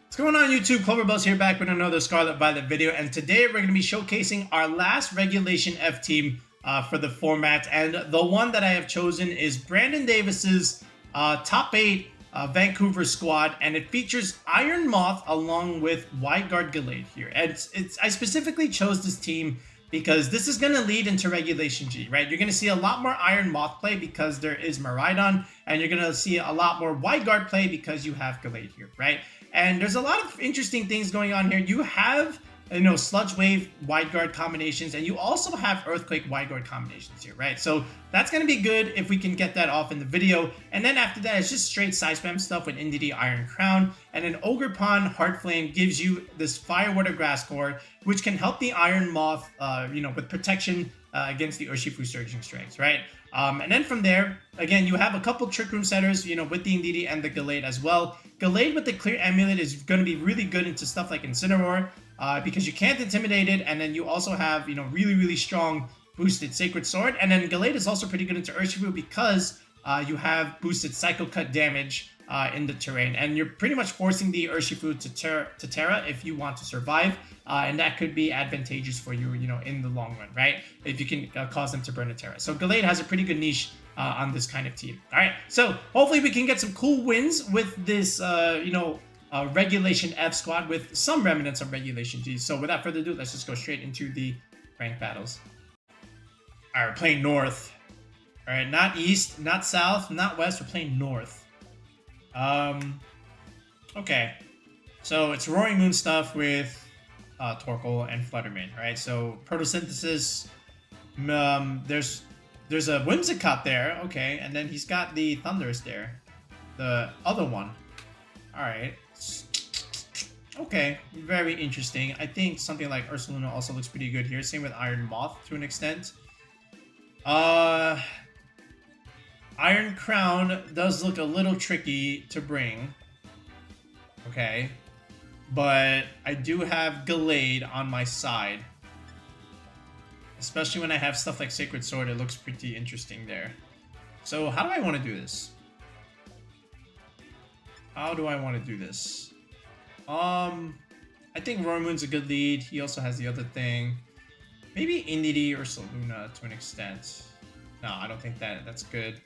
What's going on YouTube? Cloverbuzz here back with another Scarlet Violet video, and today we're going to be showcasing our last Regulation F team for the format, and the one that I have chosen is Brandon Davis's top 8 Vancouver squad, and it features Iron Moth along with Wide Gallade here. And I specifically chose this team because this is going to lead into Regulation G, right? You're going to see a lot more Iron Moth play because there is Miraidon, and you're going to see a lot more Wide Guard play because you have Gallade here, right? And there's a lot of interesting things going on here. You have, Sludge Wave Wide Guard combinations, and you also have Earthquake Wide Guard combinations here, right? So that's going to be good if we can get that off in the video. And then after that, it's just straight Psyspam stuff with Indeedee Iron Crown. And then Ogerpon Heart Flame gives you this Fire Water Grass Core, which can help the Iron Moth, with protection against the Urshifu Surging Strengths, right? And then from there, again, you have a couple Trick Room setters, with the Indeedee and the Gallade as well. Gallade with the Clear Amulet is going to be really good into stuff like Incineroar, because you can't intimidate it, and then you also have, really, really strong boosted Sacred Sword. And then Gallade is also pretty good into Urshifu because you have boosted Psycho Cut damage in the terrain, and you're pretty much forcing the Urshifu to Terra if you want to survive, and that could be advantageous for you, in the long run, right? If you can cause them to burn a Terra. So Gallade has a pretty good niche on this kind of team. All right, so hopefully we can get some cool wins with this, Regulation F squad with some remnants of Regulation G. So without further ado, let's just go straight into the ranked battles. All right, we're playing North. All right, not East, not South, not West. We're playing North. Okay, so it's Roaring Moon stuff with Torkoal and Flutter main, right? So Photosynthesis, there's a Whimsicott there, okay, and then he's got the Thundurus there, the other one. All right, okay, very interesting. I think something like Ursaluna also looks pretty good here. Same with Iron Moth to an extent. Iron Crown does look a little tricky to bring. Okay. But I do have Gallade on my side. Especially when I have stuff like Sacred Sword, it looks pretty interesting there. So how do I want to do this? How do I want to do this? I think Roaring Moon's a good lead. He also has the other thing. Maybe Indeedee or Ursaluna to an extent. No, I don't think that's good.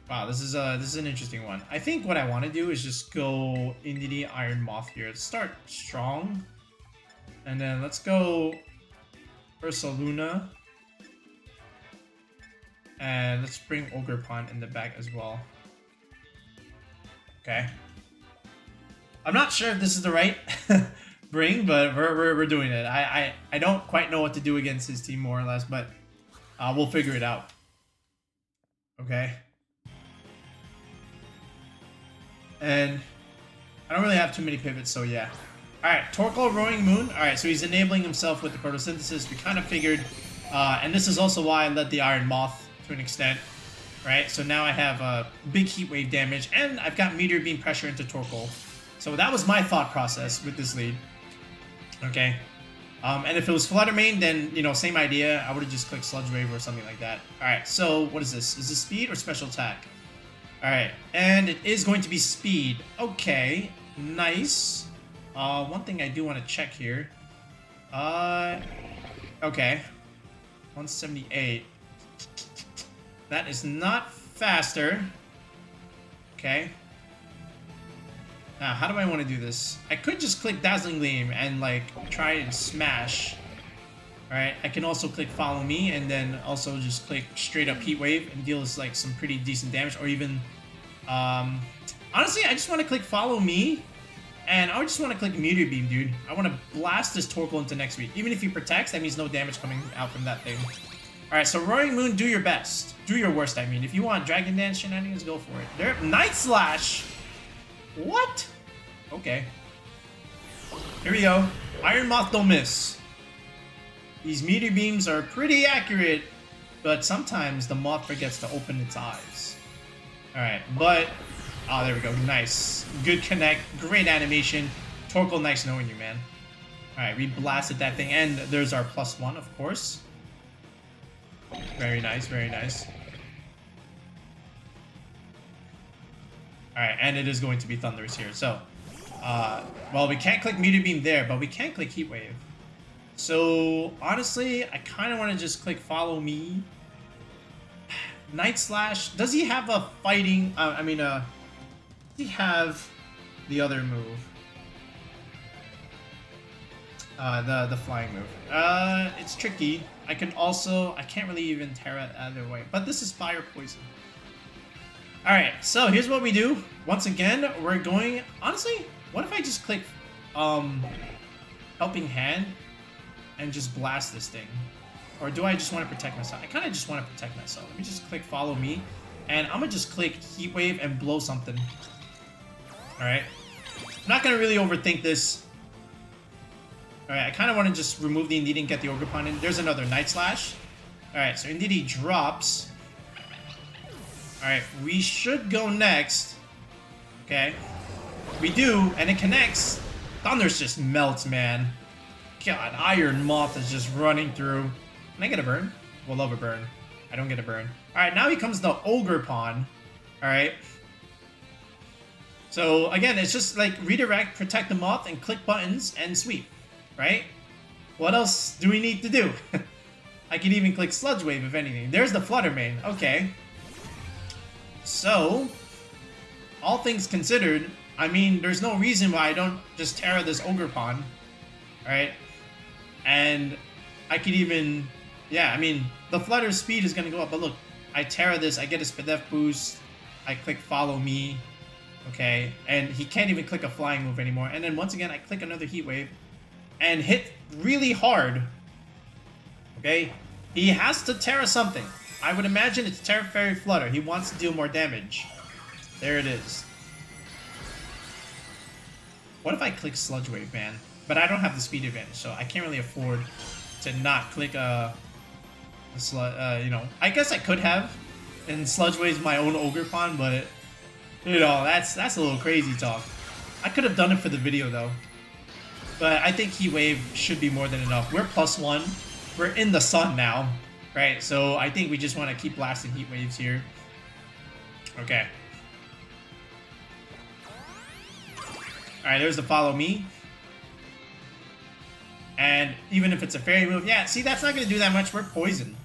Wow, this is an interesting one. I think what I want to do is just go Indeedee Iron Moth here. Let's start strong. And then let's go Ursaluna. And let's bring Ogerpon in the back as well. Okay. I'm not sure if this is the right bring, but we're doing it. I don't quite know what to do against his team more or less, but we'll figure it out. Okay. And I don't really have too many pivots, so yeah. Alright, Torkoal Roaring Moon. Alright, so he's enabling himself with the Photosynthesis. We kind of figured, and this is also why I led the Iron Moth to an extent. Right, so now I have big Heat Wave damage, and I've got Meteor Beam pressure into Torkoal. So that was my thought process with this lead. Okay. And if it was Flutter main, then, same idea. I would have just clicked Sludge Wave or something like that. Alright, so what is this? Is this speed or special attack? Alright, and it is going to be speed. Okay, nice. One thing I do want to check here. Okay. 178. That is not faster. Okay. Now, how do I want to do this? I could just click Dazzling Gleam and, try and smash. Alright, I can also click Follow Me and then also just click straight up Heat Wave and deals some pretty decent damage, or even honestly, I just want to click Follow Me, and I just want to click Meteor Beam, dude. I want to blast this Torkoal into next week. Even if he protects, that means no damage coming out from that thing. Alright, so Roaring Moon, do your best. Do your worst, I mean. If you want Dragon Dance shenanigans, go for it. There, Night Slash! What? Okay. Here we go. Iron Moth don't miss. These Meteor Beams are pretty accurate, but sometimes the Moth forgets to open its eyes. Alright, but... Oh, there we go. Nice. Good connect. Great animation. Torkoal, nice knowing you, man. Alright, we blasted that thing, and there's our +1, of course. Very nice, very nice. Alright, and it is going to be Thundurus here, so Well, we can't click Meteor Beam there, but we can click Heat Wave. So, honestly, I kind of want to just click Follow Me. Night Slash. Does he have a fighting... does he have the other move? The flying move. It's tricky. I can't really even Terra either way. But this is Fire Poison. Alright, so here's what we do. Once again, we're going... Honestly, what if I just click Helping Hand and just blast this thing? Or do I just want to protect myself? I kind of just want to protect myself. Let me just click Follow Me. And I'm going to just click Heat Wave and blow something. Alright. I'm not going to really overthink this. Alright, I kind of want to just remove the Indeedee and get the Ogerpon in. There's another Night Slash. Alright, so Indeedee drops. Alright, we should go next. Okay. We do, and it connects. Thundurus just melts, man. God, Iron Moth is just running through. Can I get a burn? We'll love a burn. I don't get a burn. Alright, now he comes the Ogerpon. Alright. So, again, it's just like redirect, protect the moth, and click buttons, and sweep. Right? What else do we need to do? I can even click Sludge Wave, if anything. There's the Flutter main. Okay. So, all things considered, I mean, there's no reason why I don't just Terra this Ogerpon. Alright? And I could even... Yeah, I mean, the Flutter speed is going to go up, but look, I Terra this, I get a Spadef boost, I click Follow Me, okay, and he can't even click a flying move anymore, and then once again, I click another Heat Wave, and hit really hard, okay? He has to Terra something. I would imagine it's Terra Fairy Flutter. He wants to deal more damage. There it is. What if I click Sludge Wave, man? But I don't have the speed advantage, so I can't really afford to not click you know, I guess I could have, and Sludge Wave's my own Ogerpon, but you know, that's a little crazy talk. I could have done it for the video though, but I think Heat Wave should be more than enough. We're +1. We're in the sun now, right? So I think we just want to keep blasting Heat Waves here. Okay. All right, there's the Follow Me. And even if it's a fairy move, yeah, see, that's not going to do that much. We're poisoned,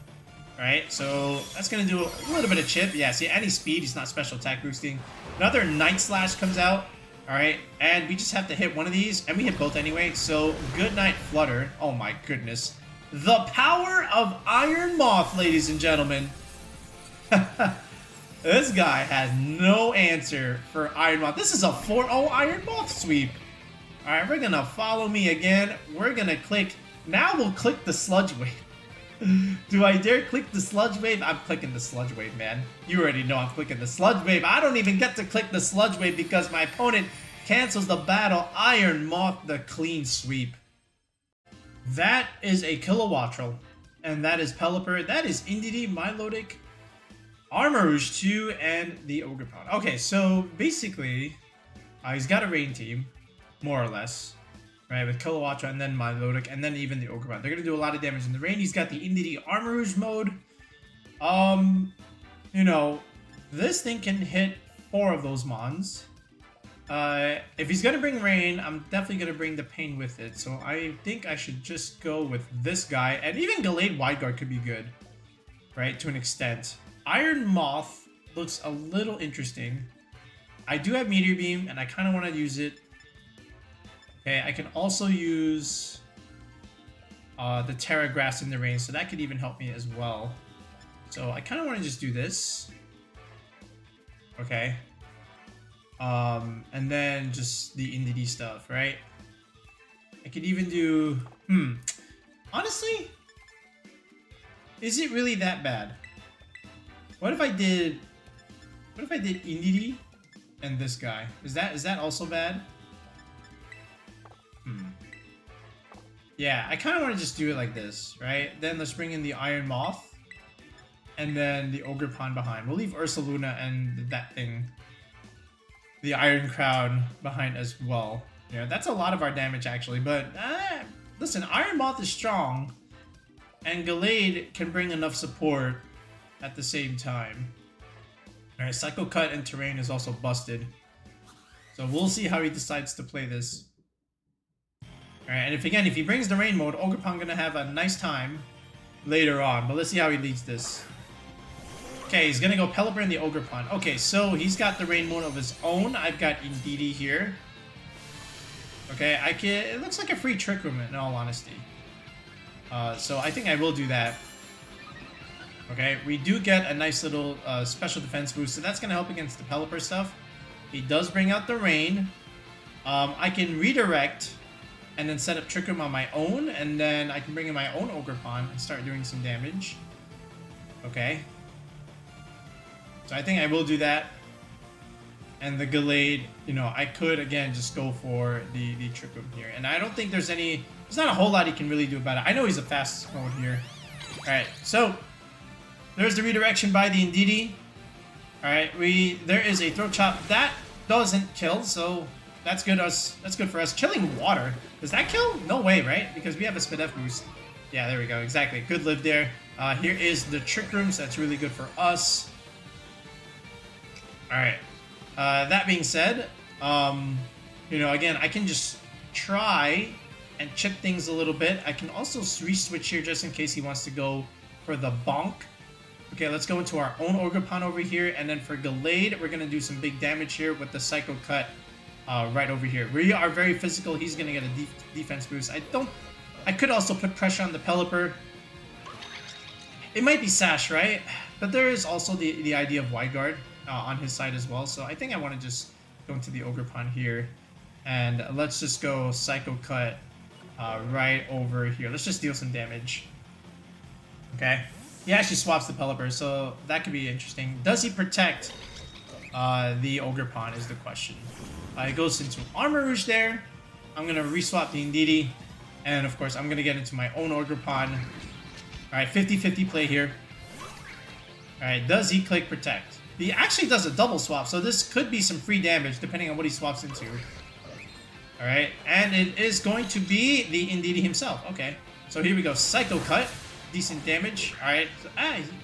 right? So that's going to do a little bit of chip. Yeah, see, any speed, he's not special attack boosting. Another Night Slash comes out, all right? And we just have to hit one of these, and we hit both anyway. So good night, Flutter. Oh, my goodness. The power of Iron Moth, ladies and gentlemen. This guy has no answer for Iron Moth. This is a 4-0 Iron Moth sweep. Alright, we're gonna Follow Me again. We're gonna click... Now we'll click the Sludge Wave. Do I dare click the Sludge Wave? I'm clicking the Sludge Wave, man. You already know I'm clicking the Sludge Wave. I don't even get to click the Sludge Wave because my opponent cancels the battle. Iron Moth, the clean sweep. That is a Kilowattrel. And that is Pelipper. That is Indeedee, Milotic, Armarouge 2, and the Ogerpon. Okay, so basically, he's got a rain team. More or less, right? With Kilowattrel and then Milotic and then even the Ogerpon. They're going to do a lot of damage in the rain. He's got the Indeedee Armarouge mode. You know, this thing can hit 4 of those mons. If he's going to bring rain, I'm definitely going to bring the pain with it. So I think I should just go with this guy. And even Gallade Wide Guard could be good, right? To an extent. Iron Moth looks a little interesting. I do have Meteor Beam and I kind of want to use it. Okay, I can also use the Terra Grass in the rain, so that could even help me as well. So I kind of want to just do this. Okay. And then just the Indeedee stuff, right? I could even do... Honestly, is it really that bad? What if I did Indeedee and this guy? Is that also bad? Yeah, I kind of want to just do it like this, right? Then let's bring in the Iron Moth. And then the Ogerpon behind. We'll leave Ursaluna and that thing, the Iron Crown, behind as well. Yeah, that's a lot of our damage actually. But, listen, Iron Moth is strong. And Gallade can bring enough support at the same time. Alright, Psycho Cut and Terrain is also busted. So we'll see how he decides to play this. Alright, and if he brings the rain mode, Ogerpon gonna have a nice time later on. But let's see how he leads this. Okay, he's gonna go Pelipper in the Ogerpon. Okay, so he's got the rain mode of his own. I've got Indeedee here. Okay, it looks like a free Trick Room in all honesty. So I think I will do that. Okay, we do get a nice little special defense boost, so that's gonna help against the Pelipper stuff. He does bring out the rain. I can redirect and then set up Trick Room on my own, and then I can bring in my own Ogerpon and start doing some damage. Okay. So I think I will do that. And the Gallade, you know, I could again just go for the Trick Room here. And I don't think there's not a whole lot he can really do about it. I know he's a fast mode here. Alright, so there's the redirection by the Indeedee. Alright, there is a Throat Chop. That doesn't kill, so that's good for us. Chilling Water. Does that kill? No way, right? Because we have a Speed F boost. Yeah, there we go. Exactly. Good live there. Here is the Trick Room, so that's really good for us. Alright. That being said, you know, again, I can just try and chip things a little bit. I can also re-switch here just in case he wants to go for the bonk. Okay, let's go into our own Ogerpon over here, and then for Gallade, we're gonna do some big damage here with the Psycho Cut right over here. We are very physical. He's gonna get a defense boost. I could also put pressure on the Pelipper. It might be Sash, right? But there is also the idea of Wide Guard on his side as well. So I think I want to just go into the Ogerpon here. And let's just go Psycho Cut right over here. Let's just deal some damage. Okay. He actually swaps the Pelipper, so that could be interesting. Does he protect the Ogerpon is the question. It goes into Armarouge there. I'm going to reswap the Indeedee. And of course, I'm going to get into my own Ogerpon. Alright, 50-50 play here. Alright, does he click Protect? He actually does a double swap, so this could be some free damage depending on what he swaps into. Alright, and it is going to be the Indeedee himself. Okay, so here we go. Psycho Cut. Decent damage. Alright, so,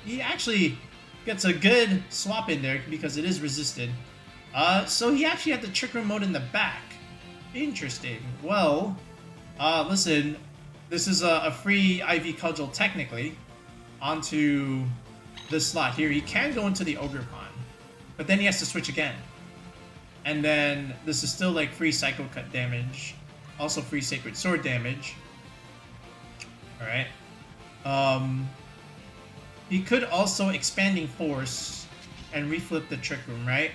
he actually gets a good swap in there because it is resisted. So he actually had the Trick Room mode in the back. Interesting. Well, listen, this is a free IV Cudgel technically onto this slot here. He can go into the Ogerpon, but then he has to switch again. And then this is still like free Psycho Cut damage, also free Sacred Sword damage. Alright. He could also Expanding Force and reflip the Trick Room, right?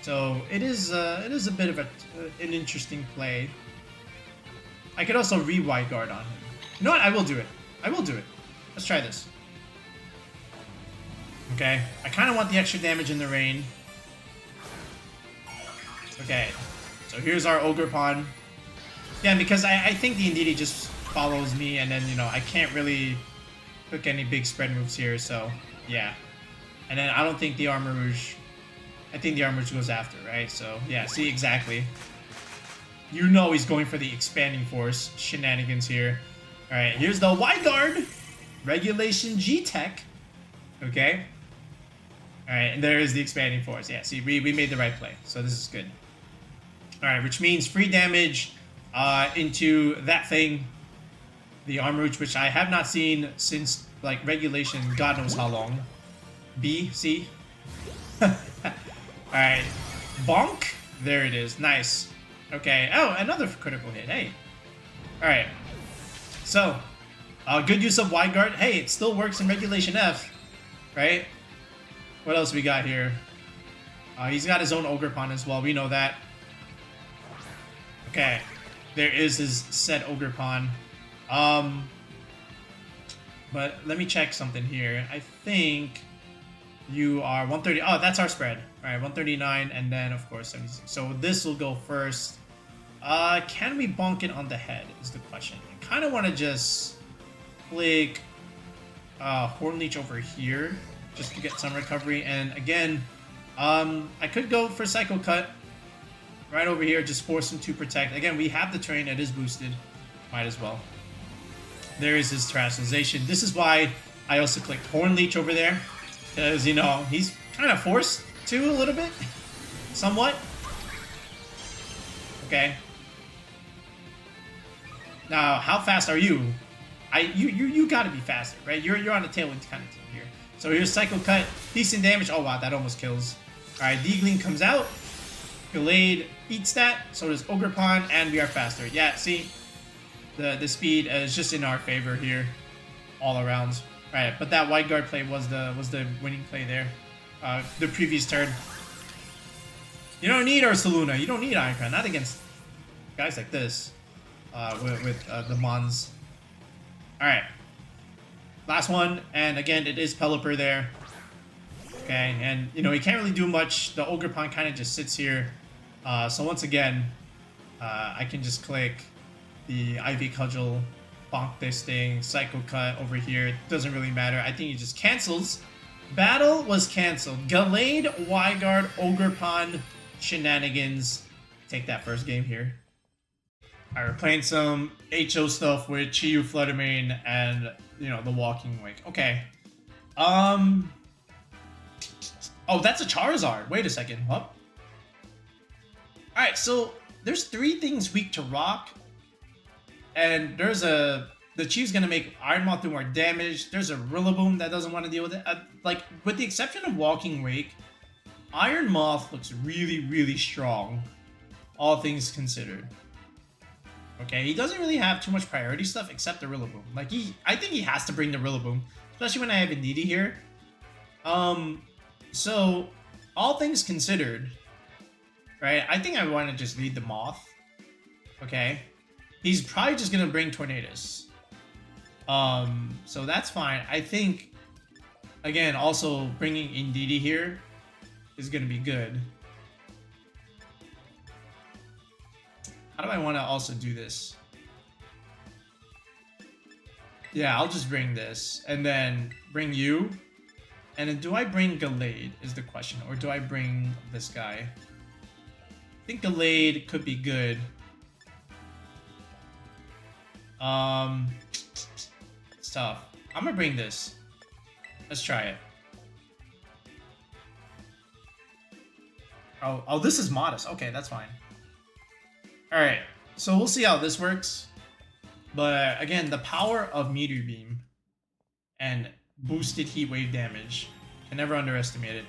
So it is a bit of an interesting play. I could also Wide Guard on him. You know what? I will do it. I will do it. Let's try this. Okay. I kind of want the extra damage in the rain. Okay. So here's our Ogerpon. Yeah, because I think the Indeedee just follows me, and then, you know, I can't really cook any big spread moves here, so yeah. And then I don't think the Armarouge... I think the Armarouge goes after, right? So, yeah, see, exactly. You know he's going for the Expanding Force shenanigans here. Alright, here's the Wide Guard! Regulation G-Tech. Okay. Alright, and there is the Expanding Force. Yeah, see, we made the right play. So this is good. Alright, which means free damage into that thing. The Armarouge, which I have not seen since, like, Regulation God knows how long. B, C. Alright. Bonk. There it is. Nice. Okay. Oh, another critical hit. Hey. Alright. So, good use of Wide Guard. Hey, it still works in Regulation F. Right? What else we got here? He's got his own Ogerpon as well. We know that. Okay. There is his set Ogerpon. But let me check something here. I think you are 130. Oh, that's our spread. All right, 139, and then, of course, 76. So this will go first. Can we bonk it on the head is the question. I kind of want to just click Horn Leech over here just to get some recovery. And again, I could go for Psycho Cut right over here, just force him to protect. Again, we have the terrain. It is boosted. Might as well. There is his Terastallization. This is why I also clicked Horn Leech over there. Because, you know, he's kind of forced to a little bit. Somewhat. Okay. Now, how fast are you? You gotta be faster, right? You're on the tailwind kind of team here. So here's Psycho Cut, decent damage. Oh wow, that almost kills. Alright, Deagling comes out. Gallade eats that. So does Ogerpon, and we are faster. Yeah, see? The speed is just in our favor here. All around. Right, but that wide guard play was the winning play there. The previous turn. You don't need Ursaluna. You don't need Iron Crown. Not against guys like this. With the Mons. Alright. Last one. And again, it is Pelipper there. Okay, and you know, he can't really do much. The Ogerpon kind of just sits here. So once again, I can just click the Ivy Cudgel, bonk this thing, Psycho Cut over here. It doesn't really matter. I think he just cancels. Battle was canceled. Gallade, Wyguard, Ogerpon, shenanigans. Take that first game here. Alright, we're playing some HO stuff with Chiyu, Fluttermane, and, you know, the Walking Wake. Okay. Oh, that's a Charizard. Wait a second. What? Alright, so there's 3 things weak to Rock. And there's the Chiyu's gonna make Iron Moth do more damage. There's a Rillaboom that doesn't want to deal with it. Like, with the exception of Walking Wake, Iron Moth looks really, really strong. All things considered. Okay, he doesn't really have too much priority stuff except the Rillaboom. Like, I think he has to bring the Rillaboom. Especially when I have Indeedee here. So, all things considered, right, I think I want to just lead the Moth. Okay. He's probably just going to bring Tornadus. So that's fine. I think, again, also bringing Indeedee here is going to be good. How do I want to also do this? Yeah, I'll just bring this. And then bring you. And then do I bring Gallade is the question. Or do I bring this guy? I think Gallade could be good. It's tough. I'm gonna bring this. Let's try it. Oh, this is modest. Okay, that's fine. Alright, so we'll see how this works. But again, the power of Meteor Beam and boosted heat wave damage. Can never underestimate it.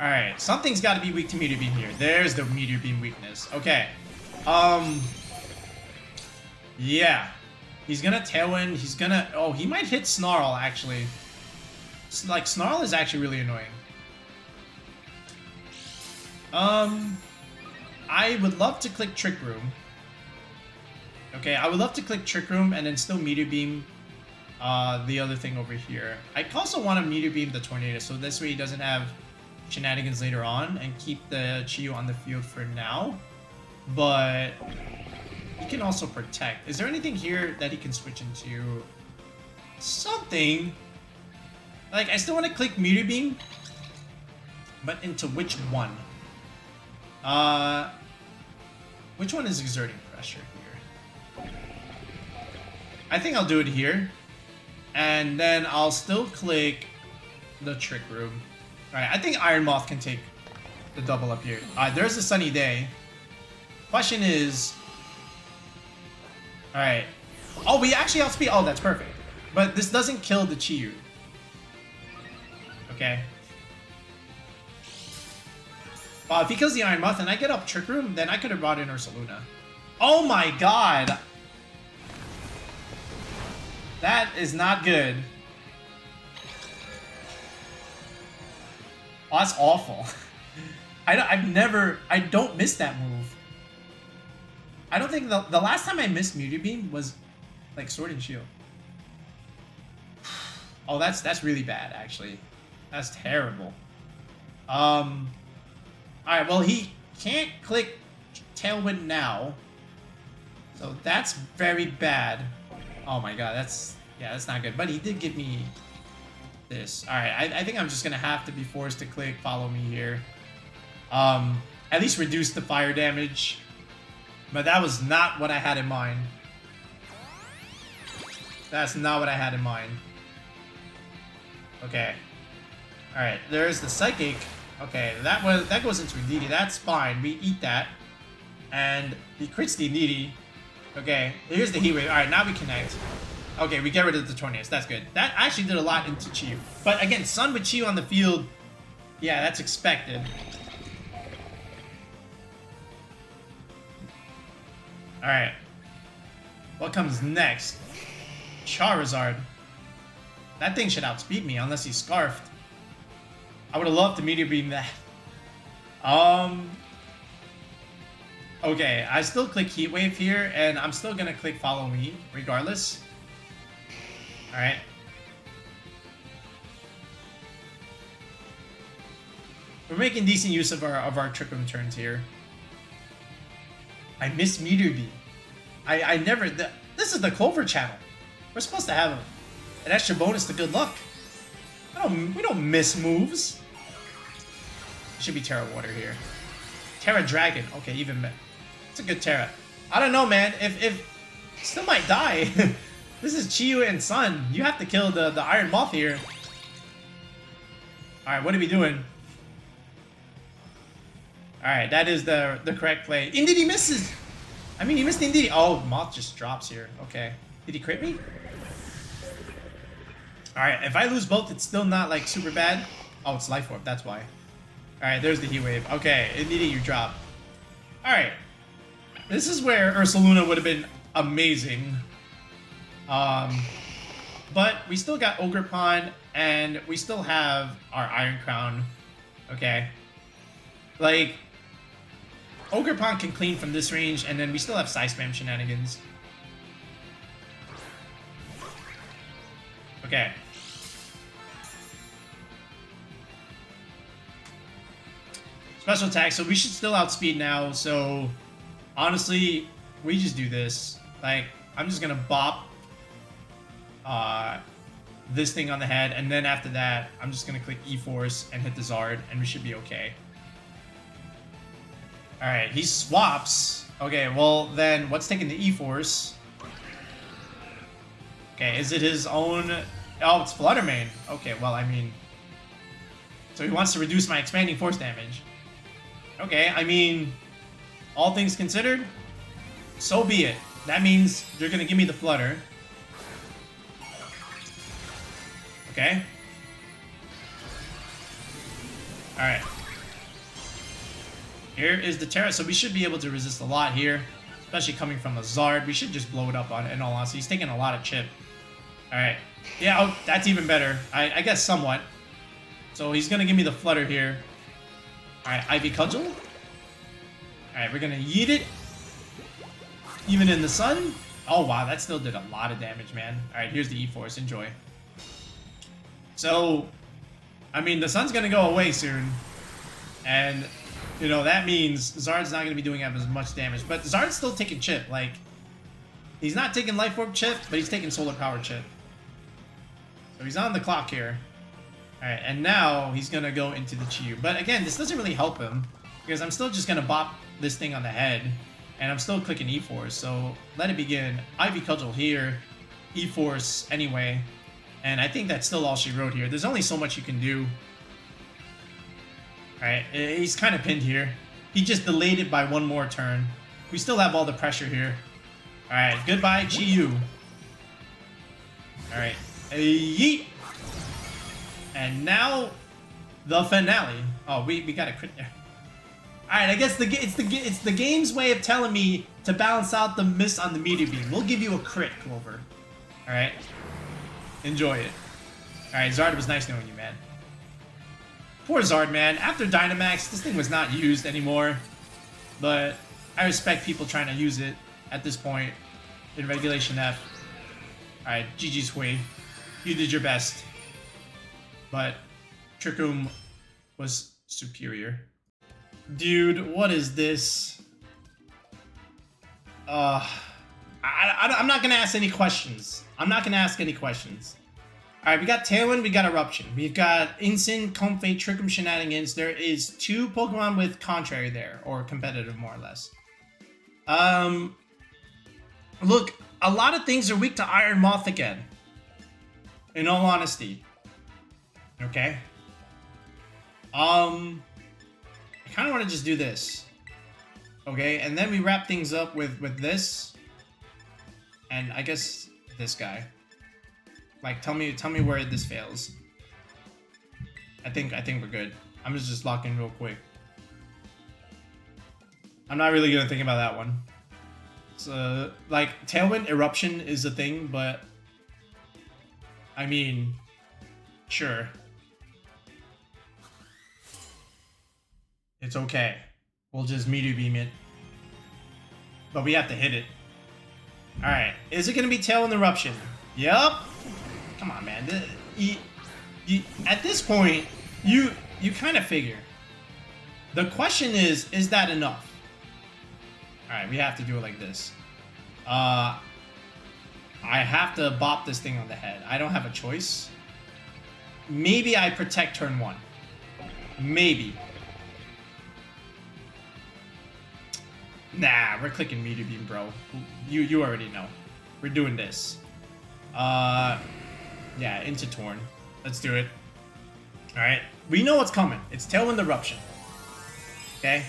Alright, something's got to be weak to Meteor Beam here. There's the Meteor Beam weakness. Okay. Yeah. He's gonna Tailwind. He's gonna... Oh, he might hit Snarl, actually. Like, Snarl is actually really annoying. I would love to click Trick Room. Okay, I would love to click Trick Room and then still Meteor Beam the other thing over here. I also want to Meteor Beam the Tornado, so this way he doesn't have shenanigans later on, and keep the Chiyu on the field for now. But he can also protect. Is there anything here that he can switch into? Something. Like, I still want to click Meteor Beam, but into which one? Which one is exerting pressure here? I think I'll do it here. And then I'll still click the Trick Room. Alright, I think Iron Moth can take the double up here. Alright, there's a sunny day. Question is... Alright. Oh, we actually outspeed. Oh, that's perfect. But this doesn't kill the Chiyu. Okay. If he kills the Iron Moth and I get up Trick Room, then I could have brought in Ursaluna. Oh my god! That is not good. Oh, that's awful. I don't miss that move. I don't think the last time I missed Meteor Beam was like Sword and Shield. Oh, that's really bad, actually. That's terrible. Alright, well, he can't click Tailwind now. So that's very bad. Oh my god, that's not good. But he did give me this. Alright, I think I'm just gonna have to be forced to click Follow Me here. At least reduce the fire damage. But that was not what I had in mind. That's not what I had in mind. Okay. Alright, there's the Psychic. Okay, that goes into Indeedee. That's fine. We eat that. And he crits the Indeedee. Okay, here's the Heat Wave. Alright, now we connect. Okay, we get rid of the Tornadus. That's good. That actually did a lot into Chi. But again, Sun with Chi on the field, yeah, that's expected. Alright. What comes next? Charizard. That thing should outspeed me unless he's Scarfed. I would have loved to Meteor Beam that. Okay, I still click Heat Wave here, and I'm still gonna click Follow Me, regardless. Alright. We're making decent use of our Trick Room turns here. I miss Meteor Beam. I never... This is the Clover channel. We're supposed to have an extra bonus to good luck. We don't miss moves. Should be Terra Water here. Terra Dragon. Okay, even better. It's a good Terra. I don't know, man. If still might die. This is Chiyu and Sun. You have to kill the Iron Moth here. Alright, what are we doing? Alright, that is the correct play. Indeedee misses! I mean, he missed Indeedee. Oh, Moth just drops here. Okay. Did he crit me? Alright, if I lose both, it's still not, like, super bad. Oh, it's Life Orb. That's why. Alright, there's the Heat Wave. Okay, Indeedee, you drop. Alright. This is where Ursaluna would have been amazing. But we still got Ogerpon, and we still have our Iron Crown. Okay. Like, Ogerpon can clean from this range, and then we still have Psyspam shenanigans. Okay. Special attack, so we should still outspeed now, so honestly, we just do this. Like, I'm just gonna bop this thing on the head, and then after that, I'm just gonna click E-Force and hit the Zard, and we should be okay. Alright, he swaps. Okay, well then, what's taking the E-Force? Okay, is it his own... Oh, it's Flutter main. Okay, well, I mean... So he wants to reduce my expanding force damage. Okay, I mean... All things considered, so be it. That means you're gonna give me the Flutter. Okay. Alright. Here is the Terra, so we should be able to resist a lot here. Especially coming from a Zard. We should just blow it up on it, in all honesty. He's taking a lot of chip. Alright. Yeah, oh, that's even better. I guess somewhat. So he's gonna give me the Flutter here. Alright, Ivy Cudgel. Alright, we're gonna yeet it. Even in the sun. Oh wow, that still did a lot of damage, man. Alright, here's the E-Force. Enjoy. So, I mean, the sun's gonna go away soon. And, you know, that means Zard's not gonna be doing as much damage. But Zard's still taking chip. Like, he's not taking Life Orb chip, but he's taking Solar Power chip. So he's on the clock here. Alright, and now he's gonna go into the Chiyu. But again, this doesn't really help him. Because I'm still just gonna bop this thing on the head. And I'm still clicking E-Force, so let it begin. Ivy Cudgel here. E-Force anyway. And I think that's still all she wrote here. There's only so much you can do. Alright, he's kind of pinned here. He just delayed it by one more turn. We still have all the pressure here. Alright, goodbye, Chiyu. Alright, yeet. And now, the finale. Oh, we got a crit there. Alright, I guess it's the game's way of telling me to balance out the miss on the Meteor Beam. We'll give you a crit, Clover. Alright. Enjoy it. Alright, Zard, was nice knowing you, man. Poor Zard, man. After Dynamax, this thing was not used anymore. But I respect people trying to use it at this point in Regulation F. Alright, GG's Hui. You did your best. But Trick Room was superior. Dude, what is this? I'm not gonna ask any questions. I'm not gonna ask any questions. Alright, we got Tailwind, we got Eruption. We've got Incin, Comfey, Trick Room shenanigans. There is 2 Pokemon with Contrary there, or competitive more or less. Look, a lot of things are weak to Iron Moth again. In all honesty. Okay? I kind of want to just do this. Okay, and then we wrap things up with this. And I guess this guy. Like, tell me where this fails. I think we're good. I'm just lock in real quick. I'm not really gonna think about that one. So, like, Tailwind Eruption is a thing, but I mean, sure. It's okay. We'll just Meteor Beam it. But we have to hit it. Alright, is it gonna be Tailwind Eruption? Yup. Come on, man. At this point, you kind of figure. The question is that enough? Alright, we have to do it like this. I have to bop this thing on the head. I don't have a choice. Maybe I protect turn 1. Maybe. Nah, we're clicking Meteor Beam, bro. You already know. We're doing this. Yeah, into Torn. Let's do it. Alright. We know what's coming. It's Tailwind Eruption. Okay?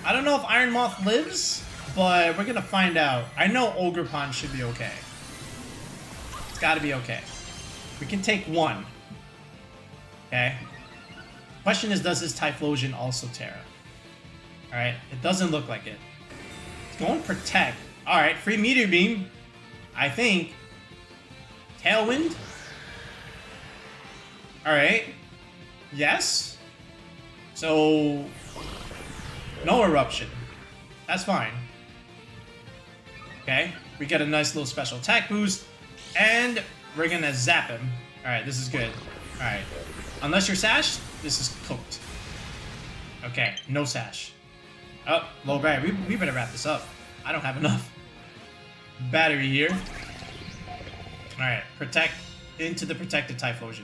I don't know if Iron Moth lives, but we're gonna find out. I know Ogerpon should be okay. It's gotta be okay. We can take 1. Okay? Question is, does this Typhlosion also Terra? Alright, it doesn't look like it. It's going Protect. Alright, free Meteor Beam. I think. Tailwind. Alright. Yes. So, no Eruption. That's fine. Okay, we get a nice little special attack boost. And we're gonna zap him. Alright, this is good. Alright. Unless you're Sash, this is cooked. Okay, no Sash. Oh, low battery. We better wrap this up. I don't have enough battery here. Alright, protect into the protected Typhlosion.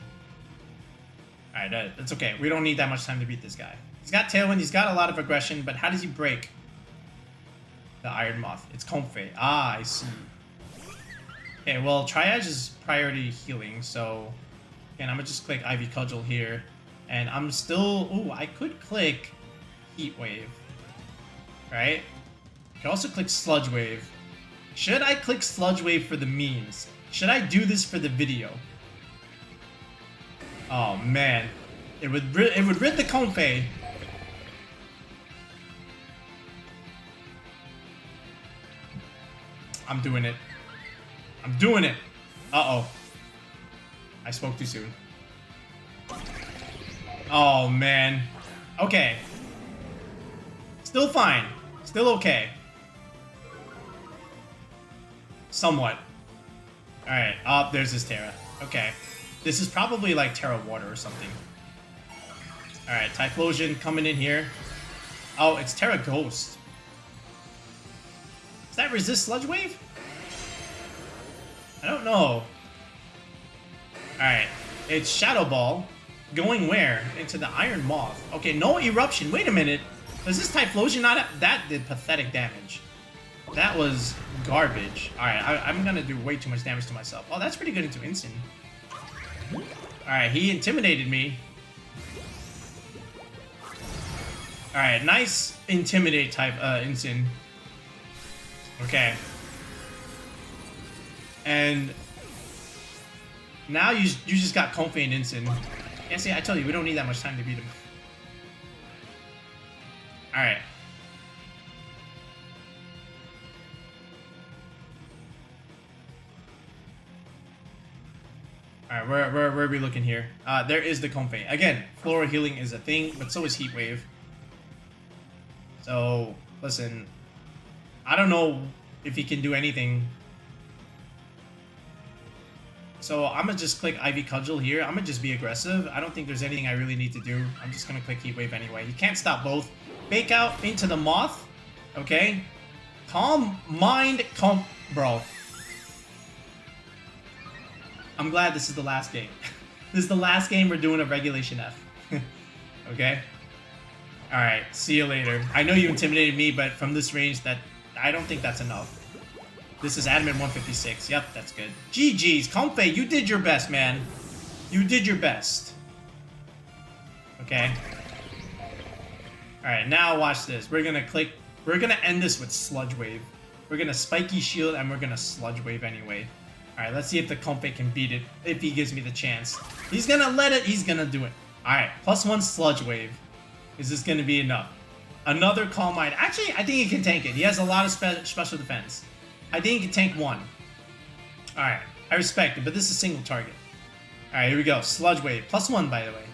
Alright, that's okay. We don't need that much time to beat this guy. He's got Tailwind, he's got a lot of aggression, but how does he break the Iron Moth? It's Comfey. Ah, I see. Okay, well, Triage is priority healing, so again, I'm gonna just click Ivy Cudgel here. And I'm still... Ooh, I could click Heat Wave. Right? I can also click Sludge Wave. Should I click Sludge Wave for the memes? Should I do this for the video? Oh man, it would rid the Comfey. I'm doing it. I'm doing it. Uh-oh. I spoke too soon. Oh man. Okay. Still fine. Still okay. Somewhat. Alright, there's this Terra. Okay. This is probably like Terra Water or something. Alright, Typhlosion coming in here. Oh, it's Terra Ghost. Does that resist Sludge Wave? I don't know. Alright, it's Shadow Ball. Going where? Into the Iron Moth. Okay, no Eruption. Wait a minute. Does this Typhlosion not have... That did pathetic damage. That was garbage. Alright, I'm gonna do way too much damage to myself. Oh, that's pretty good into Incin. Alright, he intimidated me. Alright, nice Intimidate type Incin. Okay. And now you just got Comfey and Incin. Yeah, see, I told you, we don't need that much time to beat him. Alright. Alright, where are we looking here? There is the Comfey. Again, Floral Healing is a thing, but so is Heat Wave. So, listen. I don't know if he can do anything. So, I'm gonna just click Ivy Cudgel here. I'm gonna just be aggressive. I don't think there's anything I really need to do. I'm just gonna click Heat Wave anyway. He can't stop both. Fake out into the Moth. Okay. Calm mind, bro. I'm glad this is the last game. This is the last game we're doing of Regulation F. Okay? Alright, see you later. I know you intimidated me, but from this range, that I don't think that's enough. This is Adamant 156. Yep, that's good. GG's. Comfey, you did your best, man. You did your best. Okay. Alright, now watch this. We're gonna end this with Sludge Wave. We're gonna Spiky Shield and we're gonna Sludge Wave anyway. Alright, let's see if the Comfey can beat it, if he gives me the chance. He's gonna let it, he's gonna do it. Alright, +1 Sludge Wave. Is this gonna be enough? Another Calm Mind. Actually, I think he can tank it. He has a lot of special defense. I think he can tank 1. Alright, I respect it, but this is a single target. Alright, here we go. Sludge Wave. +1, by the way.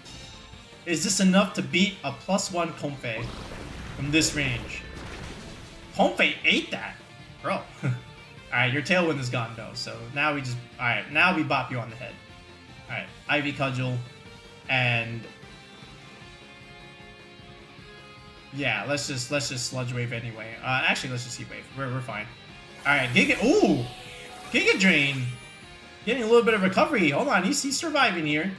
Is this enough to beat a +1 Comfey from this range? Comfey ate that. Bro. Alright, your Tailwind is gone, though. So now we just... Alright, now we bop you on the head. Alright, Ivy Cudgel. And... yeah, let's just Sludge Wave anyway. Actually, let's just Heat Wave. We're fine. Alright, Giga... ooh! Giga Drain! Getting a little bit of recovery. Hold on, he's surviving here.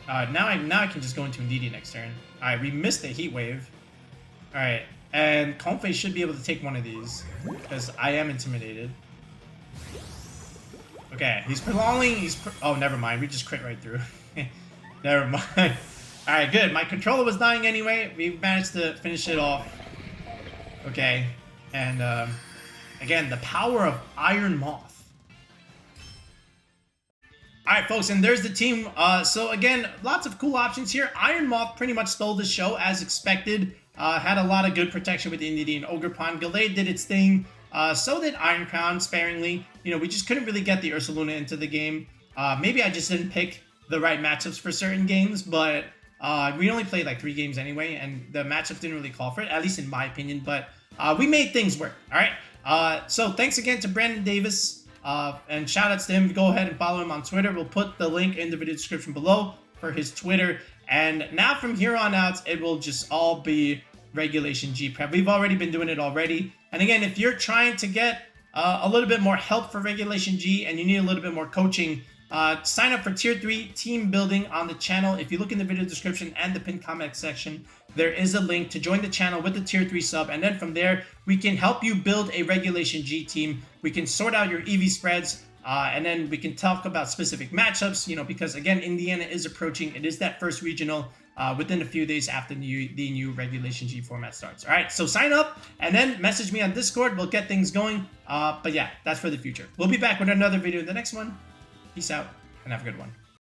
Now I can just go into Indeedee next turn. Alright, we missed the Heat Wave. Alright, and Comfey should be able to take one of these. Because I am intimidated. Okay, he's prolonging, oh, never mind, we just crit right through. Never mind. Alright, good, my controller was dying anyway. We managed to finish it off. Okay, and again, the power of Iron Moth. Alright, folks, and there's the team. So again, lots of cool options here. Iron Moth pretty much stole the show as expected. Had a lot of good protection with Indeedee and Ogerpon. Gallade did its thing. So did Iron Crown sparingly. You know, we just couldn't really get the Ursaluna into the game. Maybe I just didn't pick the right matchups for certain games, but we only played like 3 games anyway, and the matchups didn't really call for it, at least in my opinion, but we made things work. Alright, so thanks again to Brandon Davis. And shout outs to him. Go ahead and follow him on Twitter. We'll put the link in the video description below for his Twitter. And now from here on out, it will just all be Regulation G prep. We've already been doing it already. And again, if you're trying to get a little bit more help for Regulation G and you need a little bit more coaching, sign up for Tier 3 team building on the channel. If you look in the video description and the pinned comment section, there is a link to join the channel with the Tier 3 sub. And then from there, we can help you build a Regulation G team. We can sort out your EV spreads. And then we can talk about specific matchups, you know, because again, Indiana is approaching. It is that first regional within a few days after the new Regulation G format starts. All right, so sign up and then message me on Discord. We'll get things going. But yeah, that's for the future. We'll be back with another video in the next one. Peace out and have a good one.